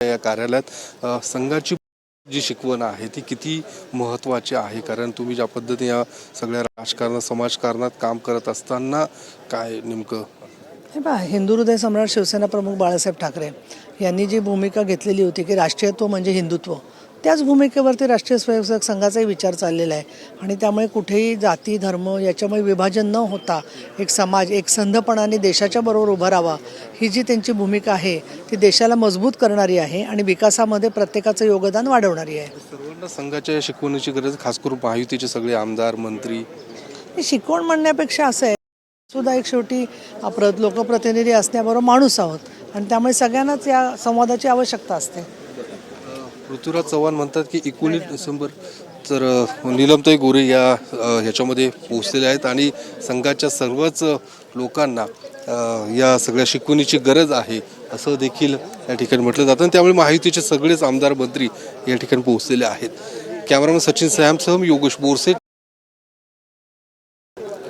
या कार्यालयात संघाची जी शिकवण आहे ती किती महत्त्वाची आहे, कारण तुम्ही ज्या पद्धतीने या सगळ्या राजकारणात समाजकारणात काम करत असताना काय नेमकं हे पहा, हिंदू हृदय सम्राट शिवसेना प्रमुख बाळासाहेब ठाकरे यांनी जी भूमिका घेतलेली होती की राष्ट्रीयत्व म्हणजे हिंदुत्व, त्याच भूमिकेवरती राष्ट्रीय स्वयंसेवक संघाचाही विचार चाललेला आहे. आणि त्यामुळे कुठेही जाती धर्म याच्यामुळे विभाजन न होता एक समाज एक संधपणाने देशाच्या बरोबर उभा राहावा, ही जी त्यांची भूमिका आहे ती देशाला मजबूत करणारी आहे आणि विकासामध्ये प्रत्येकाचं योगदान वाढवणारी आहे. सर्वांना संघाच्या शिकवणीची गरज, खास करून महायुतीचे सगळे आमदार मंत्री? हे शिकवण म्हणण्यापेक्षा असं आहे, सुद्धा एक शेवटी लोकप्रतिनिधी असण्याबरोबर माणूस आहोत आणि त्यामुळे सगळ्यांनाच या संवादाची आवश्यकता असते. पृथ्वीराज चव्हाण म्हणतात की 19 डिसेंबर तर नीलमताई गोरे ह्याच्यामध्ये पोहोचलेले आहेत आणि संघाच्या सर्वच लोकांना या सगळ्या शिकवणीची गरज आहे असं देखील या ठिकाणी म्हटलं जातं. आणि त्यामुळे महायुतीचे सगळेच आमदार मंत्री या ठिकाणी पोहोचलेले आहेत. कॅमेरामन सचिन सॅमसह योगेश बोरसे,